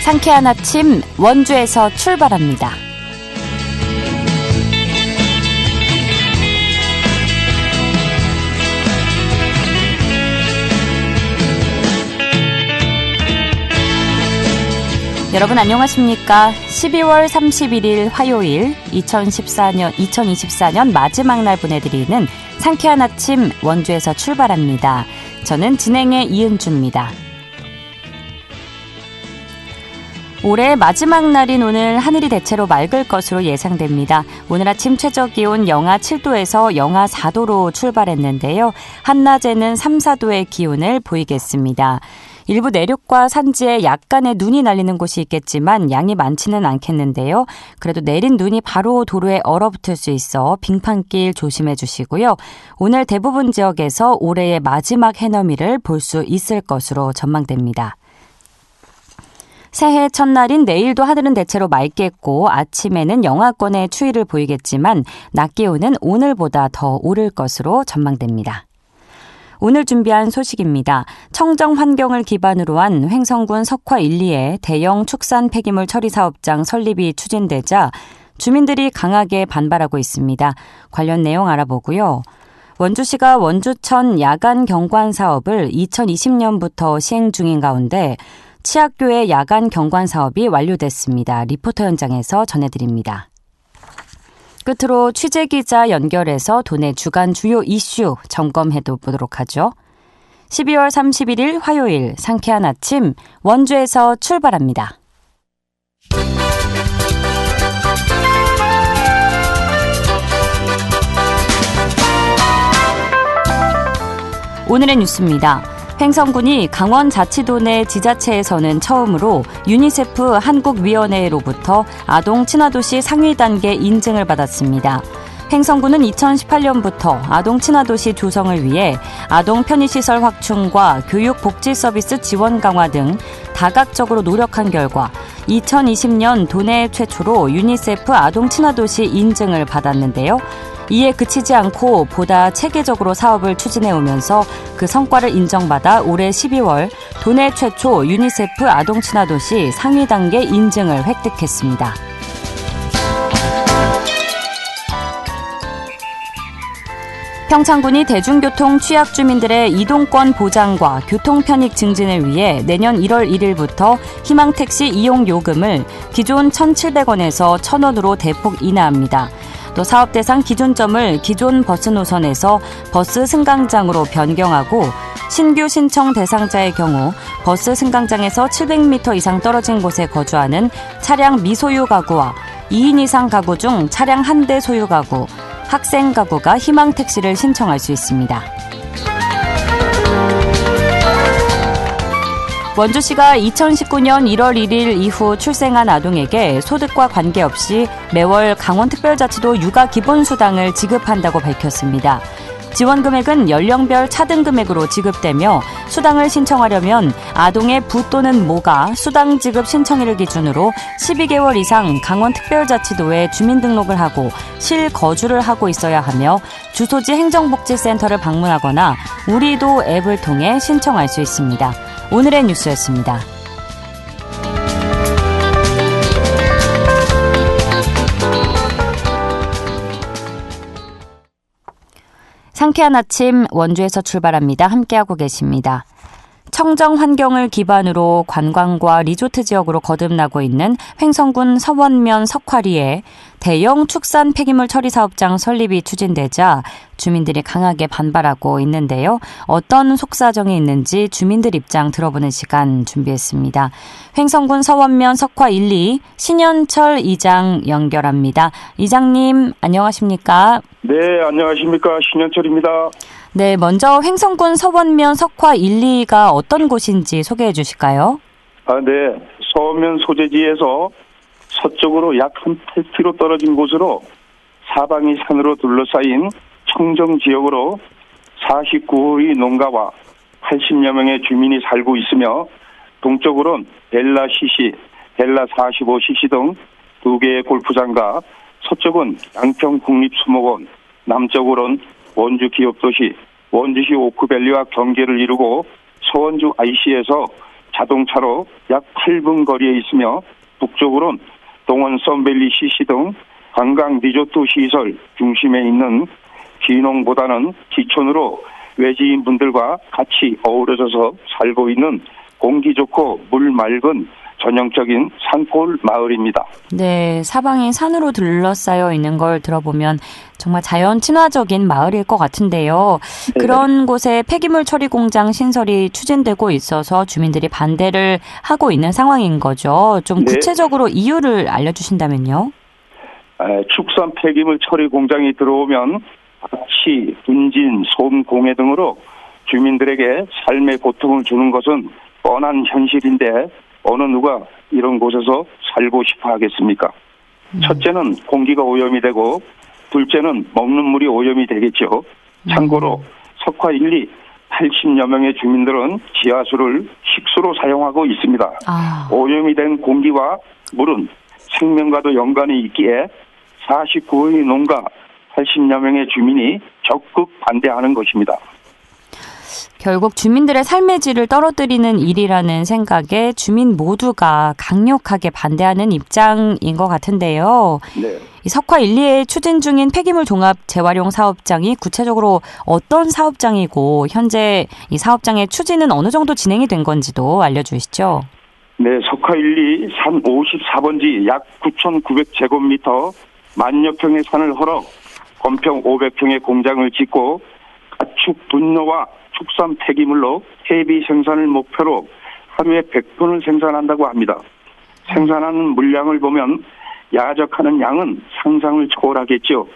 상쾌한 아침 원주에서 출발합니다. 여러분 안녕하십니까? 12월 31일 화요일 2024년 마지막 날 보내드리는 상쾌한 아침 원주에서 출발합니다. 저는 진행의 이은주입니다. 올해 마지막 날인 오늘 하늘이 대체로 맑을 것으로 예상됩니다. 오늘 아침 최저기온 영하 7도에서 영하 4도로 출발했는데요. 한낮에는 3, 4도의 기온을 보이겠습니다. 일부 내륙과 산지에 약간의 눈이 날리는 곳이 있겠지만 양이 많지는 않겠는데요. 그래도 내린 눈이 바로 도로에 얼어붙을 수 있어 빙판길 조심해 주시고요. 오늘 대부분 지역에서 올해의 마지막 해넘이를 볼 수 있을 것으로 전망됩니다. 새해 첫날인 내일도 하늘은 대체로 맑겠고 아침에는 영하권의 추위를 보이겠지만 낮 기온은 오늘보다 더 오를 것으로 전망됩니다. 오늘 준비한 소식입니다. 청정 환경을 기반으로 한 횡성군 석화 1, 2에 대형 축산 폐기물 처리 사업장 설립이 추진되자 주민들이 강하게 반발하고 있습니다. 관련 내용 알아보고요. 원주시가 원주천 야간 경관 사업을 2020년부터 시행 중인 가운데 치학교의 야간 경관 사업이 완료됐습니다. 리포터 현장에서 전해드립니다. 끝으로 취재기자 연결해서 도내 주간 주요 이슈 점검해도 보도록 하죠. 12월 31일 화요일 상쾌한 아침 원주에서 출발합니다. 오늘의 뉴스입니다. 횡성군이 강원자치도 내 지자체에서는 처음으로 유니세프 한국위원회로부터 아동 친화도시 상위 단계 인증을 받았습니다. 횡성군은 2018년부터 아동 친화도시 조성을 위해 아동 편의시설 확충과 교육 복지 서비스 지원 강화 등 다각적으로 노력한 결과 2020년 도내 최초로 유니세프 아동 친화도시 인증을 받았는데요. 이에 그치지 않고 보다 체계적으로 사업을 추진해오면서 그 성과를 인정받아 올해 12월 도내 최초 유니세프 아동 친화도시 상위 단계 인증을 획득했습니다. 평창군이 대중교통 취약 주민들의 이동권 보장과 교통 편익 증진을 위해 내년 1월 1일부터 희망택시 이용 요금을 기존 1,700원에서 1,000원으로 대폭 인하합니다. 또 사업 대상 기준점을 기존 버스 노선에서 버스 승강장으로 변경하고 신규 신청 대상자의 경우 버스 승강장에서 700m 이상 떨어진 곳에 거주하는 차량 미소유 가구와 2인 이상 가구 중 차량 한 대 소유 가구, 학생 가구가 희망택시를 신청할 수 있습니다. 원주시가 2019년 1월 1일 이후 출생한 아동에게 소득과 관계없이 매월 강원특별자치도 육아기본수당을 지급한다고 밝혔습니다. 지원 금액은 연령별 차등 금액으로 지급되며 수당을 신청하려면 아동의 부 또는 모가 수당 지급 신청일을 기준으로 12개월 이상 강원특별자치도에 주민등록을 하고 실거주를 하고 있어야 하며 주소지 행정복지센터를 방문하거나 우리도 앱을 통해 신청할 수 있습니다. 오늘의 뉴스였습니다. 상쾌한 아침 원주에서 출발합니다. 함께하고 계십니다. 청정 환경을 기반으로 관광과 리조트 지역으로 거듭나고 있는 횡성군 서원면 석화리에 대형 축산 폐기물 처리 사업장 설립이 추진되자 주민들이 강하게 반발하고 있는데요. 어떤 속사정이 있는지 주민들 입장 들어보는 시간 준비했습니다. 횡성군 서원면 석화 1, 2 신현철 이장 연결합니다. 이장님 안녕하십니까? 네, 안녕하십니까. 신현철입니다. 네, 먼저 횡성군 서원면 석화 1, 2가 어떤 곳인지 소개해 주실까요? 네. 서원면 소재지에서 서쪽으로 약 한 8km 떨어진 곳으로 사방이 산으로 둘러싸인 청정 지역으로 49호의 농가와 80여 명의 주민이 살고 있으며 동쪽으로는 벨라 CC, 벨라 45cc 등 2개의 골프장과 서쪽은 양평 국립수목원, 남쪽으로는 원주 기업도시, 원주시 오크밸리와 경계를 이루고 서원주 IC에서 자동차로 약 8분 거리에 있으며 북쪽으로는 동원 썬밸리 CC 등 관광 리조트 시설 중심에 있는 귀농보다는 기촌으로 외지인 분들과 같이 어우러져서 살고 있는 공기 좋고 물 맑은 전형적인 산골 마을입니다. 네, 사방이 산으로 둘러싸여 있는 걸 들어보면 정말 자연 친화적인 마을일 것 같은데요. 네네. 그런 곳에 폐기물 처리 공장 신설이 추진되고 있어서 주민들이 반대를 하고 있는 상황인 거죠. 좀 네. 구체적으로 이유를 알려주신다면요. 축산 폐기물 처리 공장이 들어오면 악취, 분진, 소음 공해 등으로 주민들에게 삶의 고통을 주는 것은 뻔한 현실인데 어느 누가 이런 곳에서 살고 싶어 하겠습니까? 첫째는 공기가 오염이 되고 둘째는 먹는 물이 오염이 되겠죠. 참고로 석화 1, 2, 80여 명의 주민들은 지하수를 식수로 사용하고 있습니다. 오염이 된 공기와 물은 생명과도 연관이 있기에 49의 농가 80여 명의 주민이 적극 반대하는 것입니다. 결국 주민들의 삶의 질을 떨어뜨리는 일이라는 생각에 주민 모두가 강력하게 반대하는 입장인 것 같은데요. 네. 이 석화 1, 2에 추진 중인 폐기물 종합 재활용 사업장이 구체적으로 어떤 사업장이고 현재 이 사업장의 추진은 어느 정도 진행이 된 건지도 알려주시죠. 네, 석화 1, 2 산 54번지 약 9,900제곱미터 만여 평의 산을 헐어 건평 500평의 공장을 짓고 가축 분뇨와 축산 폐기물로 퇴비 생산을 목표로 하루에 100톤을 생산한다고 합니다. 생산하는 물량을 보면 야적하는 양은 상상을 초월하겠죠.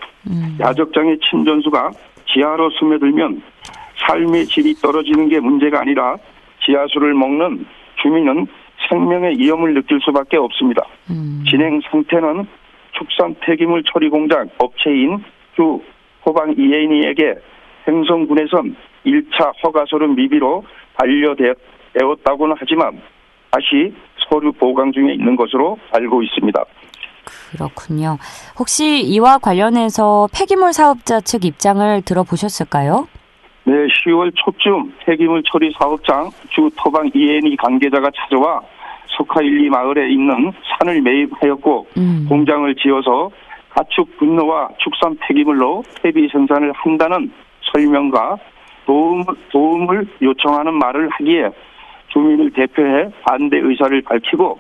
야적장의 침전수가 지하로 스며들면 삶의 질이 떨어지는 게 문제가 아니라 지하수를 먹는 주민은 생명의 위험을 느낄 수밖에 없습니다. 진행 상태는 축산 폐기물 처리 공장 업체인 주 호방 이혜인이에게 횡성군에선 1차 허가서를 미비로 반려되었다고는 하지만 다시 서류 보강 중에 있는 것으로 알고 있습니다. 그렇군요. 혹시 이와 관련해서 폐기물 사업자 측 입장을 들어보셨을까요? 네, 10월 초쯤 폐기물 처리 사업장 주 토방 이혜인이 관계자가 찾아와 석화 1, 2 마을에 있는 산을 매입하였고 공장을 지어서 가축 분뇨와 축산 폐기물로 퇴비 생산을 한다는 설명과 도움을 요청하는 말을 하기에 주민을 대표해 반대 의사를 밝히고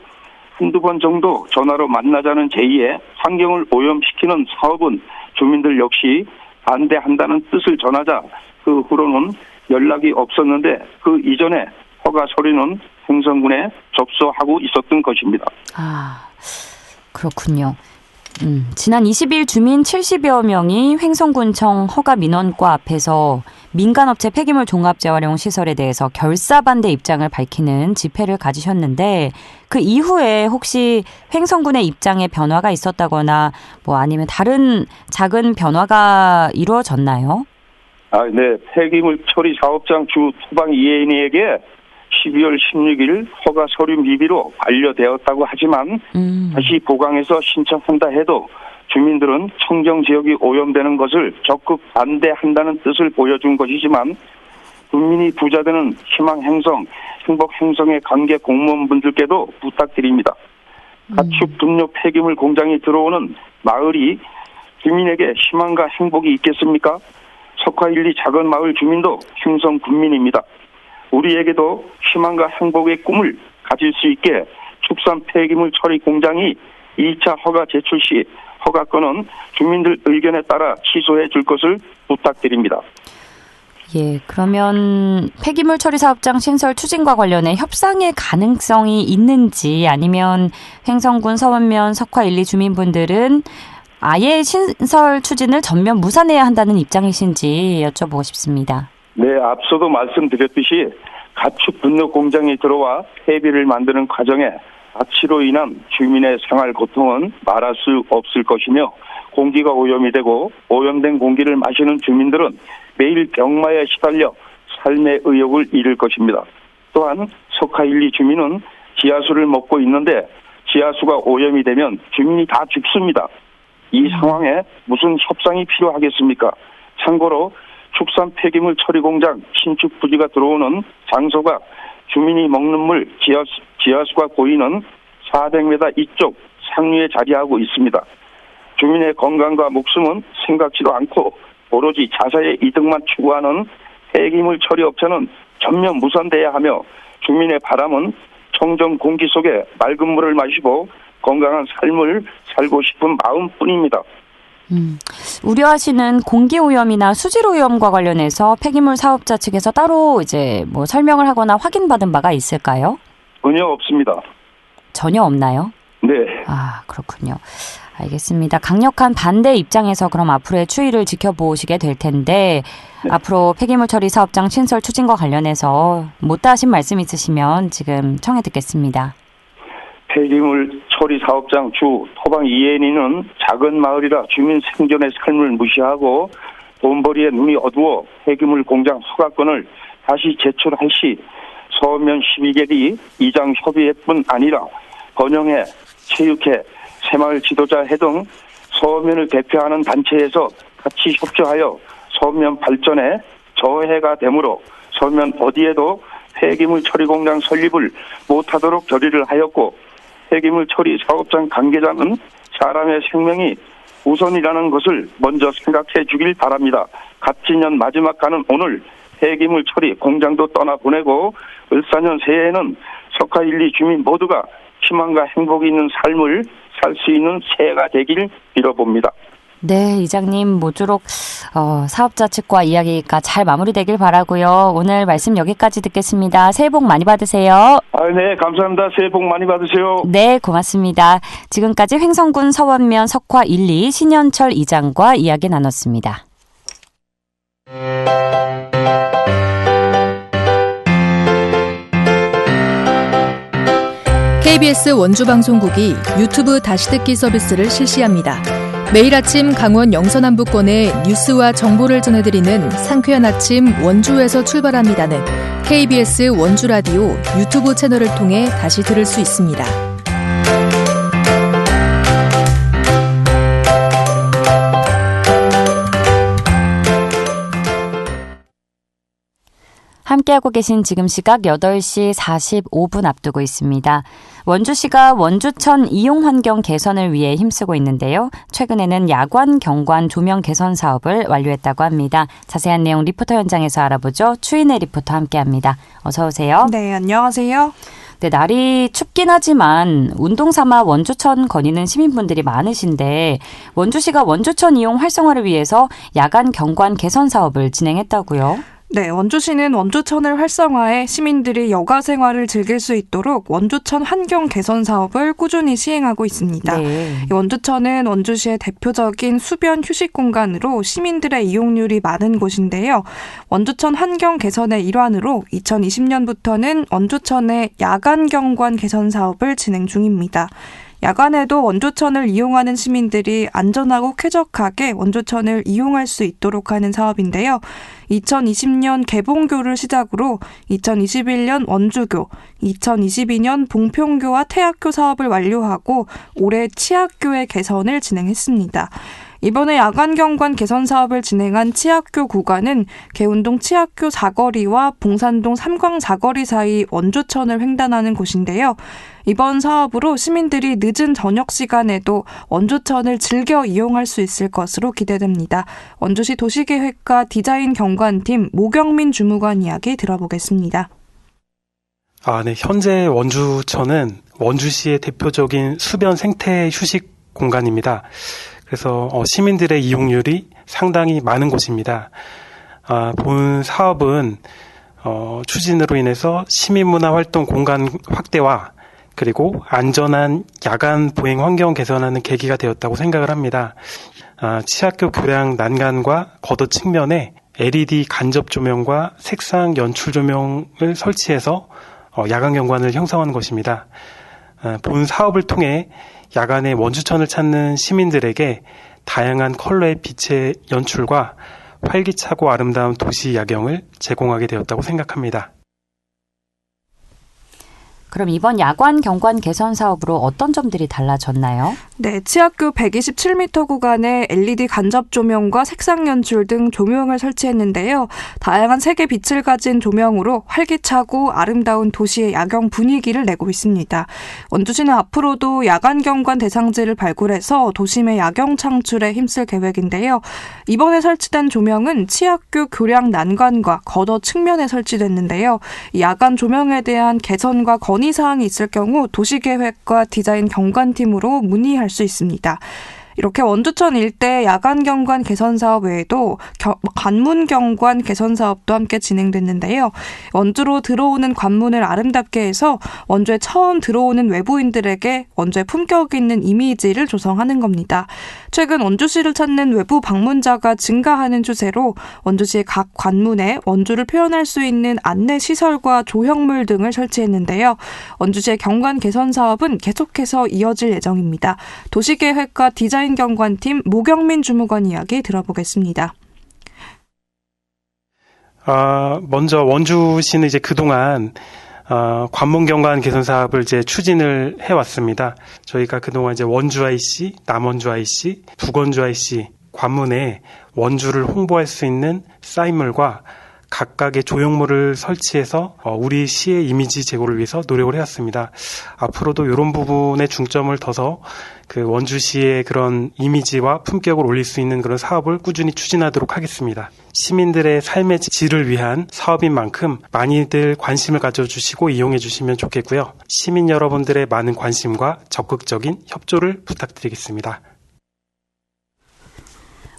한두 번 정도 전화로 만나자는 제의에 환경을 오염시키는 사업은 주민들 역시 반대한다는 뜻을 전하자 그 후로는 연락이 없었는데 그 이전에 허가 서류는 횡성군에 접수하고 있었던 것입니다. 그렇군요. 지난 20일 주민 70여 명이 횡성군청 허가민원과 앞에서 민간업체 폐기물 종합재활용 시설에 대해서 결사 반대 입장을 밝히는 집회를 가지셨는데 그 이후에 혹시 횡성군의 입장에 변화가 있었다거나 아니면 다른 작은 변화가 이루어졌나요? 네. 폐기물 처리 사업장 주 토방 이혜인에게 12월 16일 허가 서류 미비로 반려되었다고 하지만 다시 보강해서 신청한다 해도 주민들은 청정 지역이 오염되는 것을 적극 반대한다는 뜻을 보여준 것이지만 국민이 부자되는 희망 행성, 행복 행성의 관계 공무원분들께도 부탁드립니다. 가축 분뇨 폐기물 공장이 들어오는 마을이 주민에게 희망과 행복이 있겠습니까? 석화 1, 2 작은 마을 주민도 행성 군민입니다. 우리에게도 희망과 행복의 꿈을 가질 수 있게 축산 폐기물 처리 공장이 2차 허가 제출 시 허가권은 주민들 의견에 따라 취소해 줄 것을 부탁드립니다. 예, 그러면 폐기물 처리 사업장 신설 추진과 관련해 협상의 가능성이 있는지 아니면 횡성군 서원면 석화 1, 2 주민분들은 아예 신설 추진을 전면 무산해야 한다는 입장이신지 여쭤보고 싶습니다. 네, 앞서도 말씀드렸듯이 가축 분뇨 공장이 들어와 폐비를 만드는 과정에 악취로 인한 주민의 생활 고통은 말할 수 없을 것이며 공기가 오염이 되고 오염된 공기를 마시는 주민들은 매일 병마에 시달려 삶의 의욕을 잃을 것입니다. 또한 석화 1, 2 주민은 지하수를 먹고 있는데 지하수가 오염이 되면 주민이 다 죽습니다. 이 상황에 무슨 협상이 필요하겠습니까? 참고로 축산 폐기물 처리 공장 신축 부지가 들어오는 장소가 주민이 먹는 물, 지하수가 보이는 400m 이쪽 상류에 자리하고 있습니다. 주민의 건강과 목숨은 생각지도 않고 오로지 자사의 이득만 추구하는 폐기물 처리 업체는 전면 무산돼야 하며, 주민의 바람은 청정 공기 속에 맑은 물을 마시고 건강한 삶을 살고 싶은 마음뿐입니다. 우려하시는 공기오염이나 수질오염과 관련해서 폐기물 사업자 측에서 따로 이제 뭐 설명을 하거나 확인받은 바가 있을까요? 전혀 없습니다. 전혀 없나요? 네. 아, 그렇군요. 알겠습니다. 강력한 반대 입장에서 그럼 앞으로의 추이를 지켜보시게 될 텐데, 네. 앞으로 폐기물 처리 사업장 신설 추진과 관련해서 못다 하신 말씀 있으시면 지금 청해 듣겠습니다. 폐기물 처리 사업장 주 토방 이혜인이는 작은 마을이라 주민 생존의 삶을 무시하고 돈벌이에 눈이 어두워 폐기물 공장 허가권을 다시 제출할 시 서면 12개리 이장 협의회뿐 아니라 번영회, 체육회, 새마을 지도자회 등 서면을 대표하는 단체에서 같이 협조하여 서면 발전에 저해가 되므로 서면 어디에도 폐기물 처리 공장 설립을 못하도록 결의를 하였고, 폐기물 처리 사업장 관계자는 사람의 생명이 우선이라는 것을 먼저 생각해 주길 바랍니다. 갑진년 마지막 가는 오늘 폐기물 처리 공장도 떠나보내고 을사년 새해에는 석화 1, 2 주민 모두가 희망과 행복이 있는 삶을 살 수 있는 새해가 되길 빌어봅니다. 네, 이장님 모쪼록 사업자 측과 이야기가 잘 마무리되길 바라고요. 오늘 말씀 여기까지 듣겠습니다. 새해 복 많이 받으세요. 네, 감사합니다. 새해 복 많이 받으세요. 네, 고맙습니다. 지금까지 횡성군 서원면 석화 1, 2 신현철 이장과 이야기 나눴습니다. KBS 원주방송국이 유튜브 다시 듣기 서비스를 실시합니다. 매일 아침 강원 영서남부권의 뉴스와 정보를 전해드리는 상쾌한 아침 원주에서 출발합니다는 KBS 원주라디오 유튜브 채널을 통해 다시 들을 수 있습니다. 함께하고 계신 지금 시각 8시 45분 앞두고 있습니다. 원주시가 원주천 이용 환경 개선을 위해 힘쓰고 있는데요. 최근에는 야관, 경관, 조명 개선 사업을 완료했다고 합니다. 자세한 내용 리포터 현장에서 알아보죠. 추인혜 리포터 함께합니다. 어서 오세요. 네, 안녕하세요. 네, 날이 춥긴 하지만 운동 삼아 원주천 거니는 시민분들이 많으신데 원주시가 원주천 이용 활성화를 위해서 야간 경관 개선 사업을 진행했다고요? 네, 원주시는 원주천을 활성화해 시민들이 여가 생활을 즐길 수 있도록 원주천 환경 개선 사업을 꾸준히 시행하고 있습니다. 네. 원주천은 원주시의 대표적인 수변 휴식 공간으로 시민들의 이용률이 많은 곳인데요. 원주천 환경 개선의 일환으로 2020년부터는 원주천의 야간 경관 개선 사업을 진행 중입니다. 야간에도 원주천을 이용하는 시민들이 안전하고 쾌적하게 원주천을 이용할 수 있도록 하는 사업인데요. 2020년 개봉교를 시작으로 2021년 원주교, 2022년 봉평교와 태학교 사업을 완료하고 올해 치학교의 개선을 진행했습니다. 이번에 야간 경관 개선 사업을 진행한 치학교 구간은 개운동 치학교 사거리와 봉산동 삼광 사거리 사이 원주천을 횡단하는 곳인데요. 이번 사업으로 시민들이 늦은 저녁 시간에도 원주천을 즐겨 이용할 수 있을 것으로 기대됩니다. 원주시 도시계획과 디자인 경관팀 모경민 주무관 이야기 들어보겠습니다. 네. 현재 원주천은 원주시의 대표적인 수변 생태 휴식 공간입니다. 그래서 시민들의 이용률이 상당히 많은 곳입니다. 본 사업은 추진으로 인해서 시민문화활동 공간 확대와 그리고 안전한 야간 보행 환경 개선하는 계기가 되었다고 생각을 합니다. 치학교 교량 난간과 겉옷 측면에 LED 간접 조명과 색상 연출 조명을 설치해서 야간 경관을 형성하는 것입니다. 본 사업을 통해 야간에 원주천을 찾는 시민들에게 다양한 컬러의 빛의 연출과 활기차고 아름다운 도시 야경을 제공하게 되었다고 생각합니다. 그럼 이번 야간 경관 개선 사업으로 어떤 점들이 달라졌나요? 네, 치악교 127m 구간에 LED 간접 조명과 색상 연출 등 조명을 설치했는데요. 다양한 색의 빛을 가진 조명으로 활기차고 아름다운 도시의 야경 분위기를 내고 있습니다. 원주시는 앞으로도 야간 경관 대상지를 발굴해서 도심의 야경 창출에 힘쓸 계획인데요. 이번에 설치된 조명은 치악교 교량 난관과 걷어 측면에 설치됐는데요. 이 야간 조명에 대한 개선과 건의사항이 있을 경우 도시계획과 디자인 경관팀으로 문의할 수 있습니다. 이렇게 원주천 일대 야간 경관 개선 사업 외에도 관문 경관 개선 사업도 함께 진행됐는데요. 원주로 들어오는 관문을 아름답게 해서 원주에 처음 들어오는 외부인들에게 원주의 품격 있는 이미지를 조성하는 겁니다. 최근 원주시를 찾는 외부 방문자가 증가하는 추세로 원주시의 각 관문에 원주를 표현할 수 있는 안내 시설과 조형물 등을 설치했는데요. 원주시의 경관 개선 사업은 계속해서 이어질 예정입니다. 도시계획과 디자인 경관팀 모경민 주무관 이야기 들어보겠습니다. 먼저 원주시는 이제 그동안 관문 경관 개선 사업을 이제 추진을 해왔습니다. 저희가 그동안 이제 원주 IC, 남원주 IC, 북원주 IC 관문에 원주를 홍보할 수 있는 사인물과 각각의 조형물을 설치해서 우리 시의 이미지 제고를 위해서 노력을 해왔습니다. 앞으로도 이런 부분에 중점을 둬서 그 원주시의 그런 이미지와 품격을 올릴 수 있는 그런 사업을 꾸준히 추진하도록 하겠습니다. 시민들의 삶의 질을 위한 사업인 만큼 많이들 관심을 가져주시고 이용해 주시면 좋겠고요. 시민 여러분들의 많은 관심과 적극적인 협조를 부탁드리겠습니다.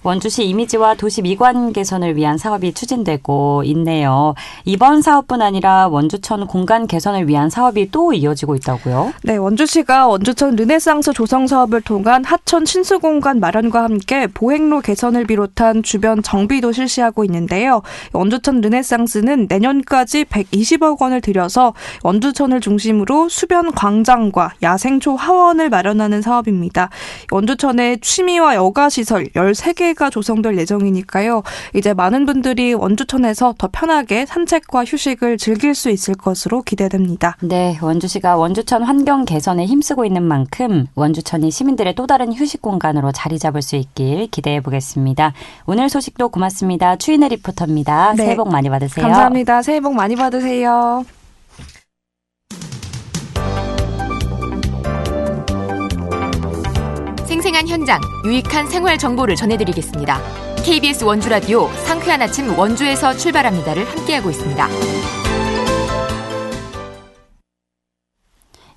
원주시 이미지와 도시 미관 개선을 위한 사업이 추진되고 있네요. 이번 사업뿐 아니라 원주천 공간 개선을 위한 사업이 또 이어지고 있다고요? 네, 원주시가 원주천 르네상스 조성 사업을 통한 하천 신수 공간 마련과 함께 보행로 개선을 비롯한 주변 정비도 실시하고 있는데요. 원주천 르네상스는 내년까지 120억 원을 들여서 원주천을 중심으로 수변 광장과 야생초 하원을 마련하는 사업입니다. 원주천에 취미와 여가 시설 13개 가 조성될 예정이니까요. 이제 많은 분들이 원주천에서 더 편하게 산책과 휴식을 즐길 수 있을 것으로 기대됩니다. 네, 원주시가 원주천 환경 개선에 힘쓰고 있는 만큼 원주천이 시민들의 또 다른 휴식 공간으로 자리 잡을 수 있길 기대해 보겠습니다. 오늘 소식도 고맙습니다. 추인혜 리포터입니다. 네. 새해 복 많이 받으세요. 감사합니다. 새해 복 많이 받으세요. 생생한 현장, 유익한 생활 정보를 전해드리겠습니다. KBS 원주라디오 상쾌한 아침 원주에서 출발합니다를 함께하고 있습니다.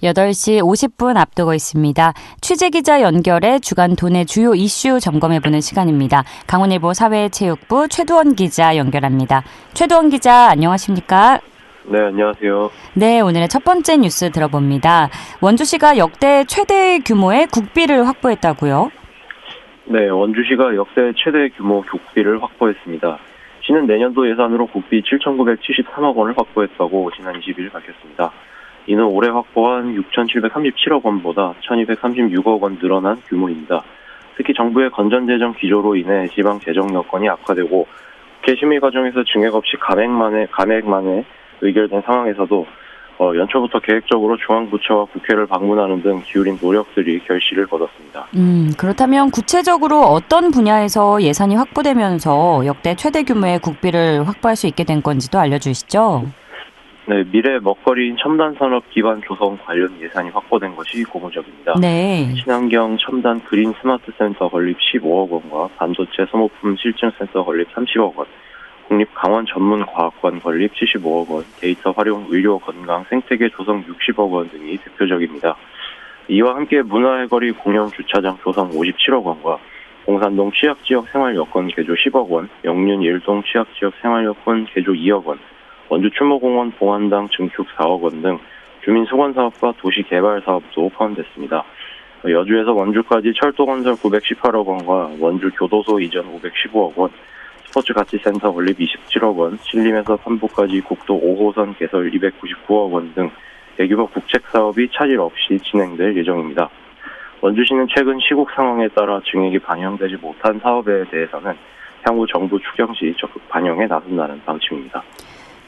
8시 50분 앞두고 있습니다. 취재기자 연결해 주간 도내 주요 이슈 점검해보는 시간입니다. 강원일보 사회체육부 최두원 기자 연결합니다. 최두원 기자 안녕하십니까? 네, 안녕하세요. 네, 오늘의 첫 번째 뉴스 들어봅니다. 원주시가 역대 최대 규모의 국비를 확보했다고요? 네, 원주시가 역대 최대 규모 국비를 확보했습니다. 시는 내년도 예산으로 국비 7,973억 원을 확보했다고 지난 20일 밝혔습니다. 이는 올해 확보한 6,737억 원보다 1,236억 원 늘어난 규모입니다. 특히 정부의 건전재정 기조로 인해 지방 재정 여건이 악화되고 국회 심의 과정에서 증액 없이 감액만에 의결된 상황에서도 연초부터 계획적으로 중앙부처와 국회를 방문하는 등 기울인 노력들이 결실을 거뒀습니다. 그렇다면 구체적으로 어떤 분야에서 예산이 확보되면서 역대 최대 규모의 국비를 확보할 수 있게 된 건지도 알려주시죠. 네, 미래 먹거리인 첨단산업 기반 조성 관련 예산이 확보된 것이 고무적입니다. 네. 친환경 첨단 그린 스마트 센터 건립 15억 원과 반도체 소모품 실증 센터 건립 30억 원, 국립 강원 전문 과학관 건립 75억 원, 데이터 활용 의료 건강 생태계 조성 60억 원 등이 대표적입니다. 이와 함께 문화해거리 공영 주차장 조성 57억 원과 공산동 취약지역 생활여건 개조 10억 원, 영륜 일동 취약지역 생활여건 개조 2억 원, 원주 추모공원 봉안당 증축 4억 원 등 주민수건사업과 도시개발사업도 포함됐습니다. 여주에서 원주까지 철도건설 918억 원과 원주 교도소 이전 515억 원, 스포츠가치센터 건립 27억 원, 신림에서 삼부까지 국도 5호선 개설 299억 원 등 대규모 국책사업이 차질 없이 진행될 예정입니다. 원주시는 최근 시국 상황에 따라 증액이 반영되지 못한 사업에 대해서는 향후 정부 추경 시 적극 반영에 나선다는 방침입니다.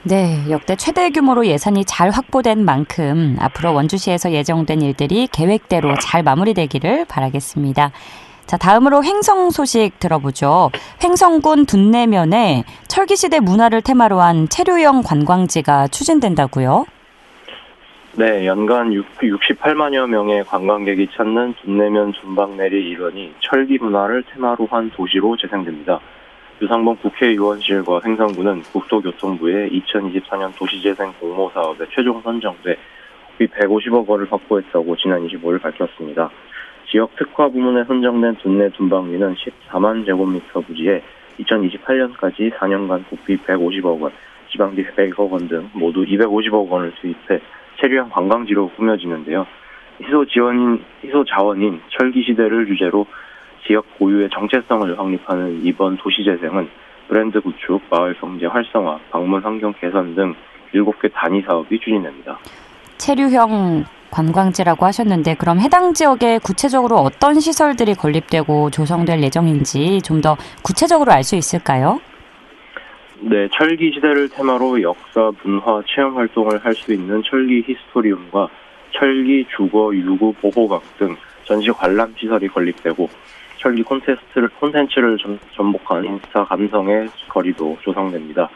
네, 역대 최대 규모로 예산이 잘 확보된 만큼 앞으로 원주시에서 예정된 일들이 계획대로 잘 마무리되기를 바라겠습니다. 자, 다음으로 횡성 소식 들어보죠. 횡성군 둔내면에 철기시대 문화를 테마로 한 체류형 관광지가 추진된다고요? 네, 연간 68만여 명의 관광객이 찾는 둔내면 둔방내리 일원이 철기 문화를 테마로 한 도시로 재생됩니다. 유상범 국회의원실과 횡성군은 국토교통부의 2024년 도시재생 공모사업에 최종 선정돼 국비 150억 원을 확보했다고 지난 25일 밝혔습니다. 지역 특화 부문에 선정된 둔내 둔방리는 14만 제곱미터 부지에 2028년까지 4년간 국비 150억 원, 지방비 100억 원 등 모두 250억 원을 투입해 체류형 관광지로 꾸며지는데요. 희소 자원인 철기시대를 주제로 지역 고유의 정체성을 확립하는 이번 도시재생은 브랜드 구축, 마을 경제 활성화, 방문 환경 개선 등 7개 단위 사업이 추진됩니다. 체류형 관광지라고 하셨는데 그럼 해당 지역에 구체적으로 어떤 시설들이 건립되고 조성될 예정인지 좀 더 구체적으로 알 수 있을까요? 네, 철기 시대를 테마로 역사, 문화, 체험 활동을 할 수 있는 철기 히스토리움과 철기 주거, 유구, 보호각 등 전시 관람 시설이 건립되고 철기 콘텐츠를 전복한 인스타 감성의 거리도 조성됩니다.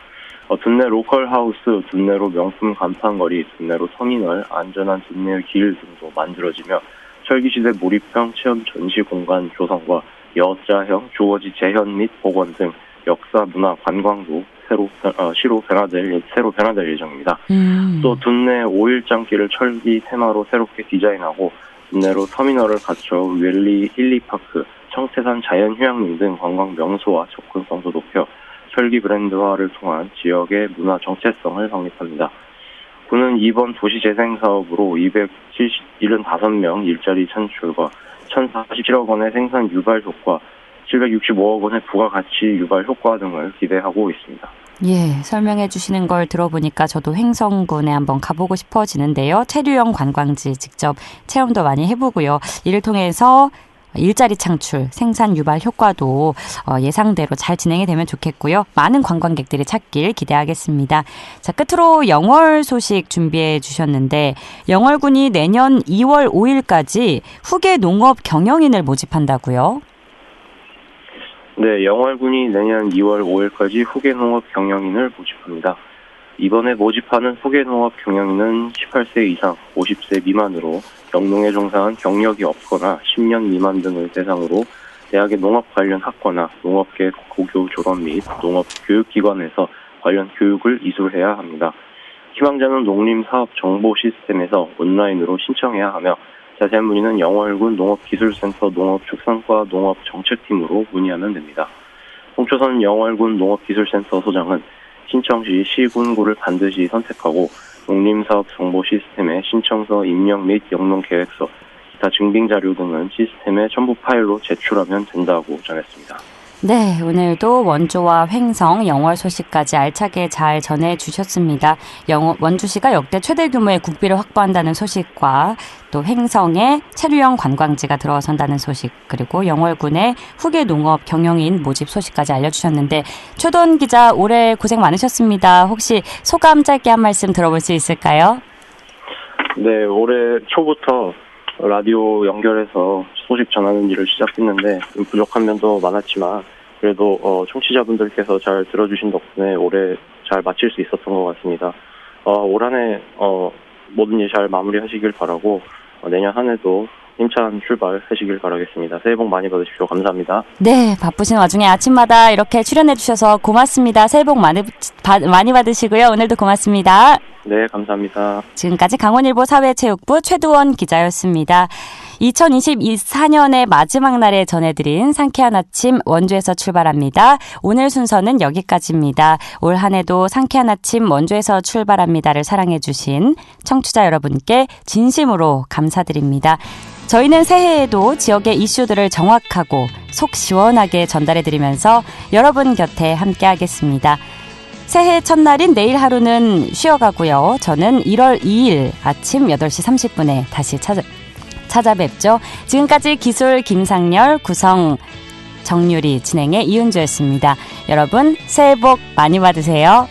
둔내 로컬 하우스, 둔내로 명품 간판거리, 둔내로 터미널, 안전한 둔내 길 등도 만들어지며 철기시대 몰입형 체험 전시 공간 조성과 여자형 주거지 재현 및 복원 등 역사, 문화, 관광도 시로 변화될 예정입니다. 또 둔내 5일장길을 철기 테마로 새롭게 디자인하고 둔내로 터미널을 갖춰 웰리 힐리파크, 청태산 자연휴양림 등 관광 명소와 접근성도 높여 철기 브랜드화를 통한 지역의 문화 정체성을 확립합니다. 군은 이번 도시재생 사업으로 275명 일자리 창출과 1,047억 원의 생산 유발 효과, 765억 원의 부가가치 유발 효과 등을 기대하고 있습니다. 예, 설명해 주시는 걸 들어보니까 저도 횡성군에 한번 가보고 싶어지는데요. 체류형 관광지 직접 체험도 많이 해보고요. 이를 통해서 일자리 창출, 생산 유발 효과도 예상대로 잘 진행이 되면 좋겠고요. 많은 관광객들이 찾길 기대하겠습니다. 자, 끝으로 영월 소식 준비해 주셨는데 영월군이 내년 2월 5일까지 후계 농업 경영인을 모집한다고요? 네, 영월군이 내년 2월 5일까지 후계 농업 경영인을 모집합니다. 이번에 모집하는 후계 농업 경영인은 18세 이상, 50세 미만으로 영농에 종사한 경력이 없거나 10년 미만 등을 대상으로 대학의 농업 관련 학과나 농업계 고교 졸업 및 농업교육기관에서 관련 교육을 이수해야 합니다. 희망자는 농림사업정보 시스템에서 온라인으로 신청해야 하며 자세한 문의는 영월군 농업기술센터 농업축산과 농업정책팀으로 문의하면 됩니다. 홍초선 영월군 농업기술센터 소장은 신청 시 시군구를 반드시 선택하고 농림사업정보 시스템에 신청서 입력 및 영농계획서, 기타 증빙자료 등은 시스템에 첨부 파일로 제출하면 된다고 전했습니다. 네, 오늘도 원주와 횡성, 영월 소식까지 알차게 잘 전해주셨습니다. 원주시가 역대 최대 규모의 국비를 확보한다는 소식과 또 횡성에 체류형 관광지가 들어선다는 소식, 그리고 영월군의 후계 농업 경영인 모집 소식까지 알려주셨는데 최도원 기자 올해 고생 많으셨습니다. 혹시 소감 짧게 한 말씀 들어볼 수 있을까요? 네, 올해 초부터 라디오 연결해서 소식 전하는 일을 시작했는데 부족한 면도 많았지만 그래도 청취자분들께서 잘 들어주신 덕분에 올해 잘 마칠 수 있었던 것 같습니다. 올 한 해 모든 일 잘 마무리하시길 바라고 내년 한 해도 힘찬 출발하시길 바라겠습니다. 새해 복 많이 받으십시오. 감사합니다. 네, 바쁘신 와중에 아침마다 이렇게 출연해 주셔서 고맙습니다. 새해 복 많이 받으시고요. 오늘도 고맙습니다. 네, 감사합니다. 지금까지 강원일보 사회체육부 최두원 기자였습니다. 2024년의 마지막 날에 전해드린 상쾌한 아침 원주에서 출발합니다. 오늘 순서는 여기까지입니다. 올 한 해도 상쾌한 아침 원주에서 출발합니다를 사랑해주신 청취자 여러분께 진심으로 감사드립니다. 저희는 새해에도 지역의 이슈들을 정확하고 속 시원하게 전달해드리면서 여러분 곁에 함께하겠습니다. 새해 첫날인 내일 하루는 쉬어가고요. 저는 1월 2일 아침 8시 30분에 다시 찾아뵙죠. 지금까지 기술 김상열, 구성 정유리, 진행의 이은주였습니다. 여러분 새해 복 많이 받으세요.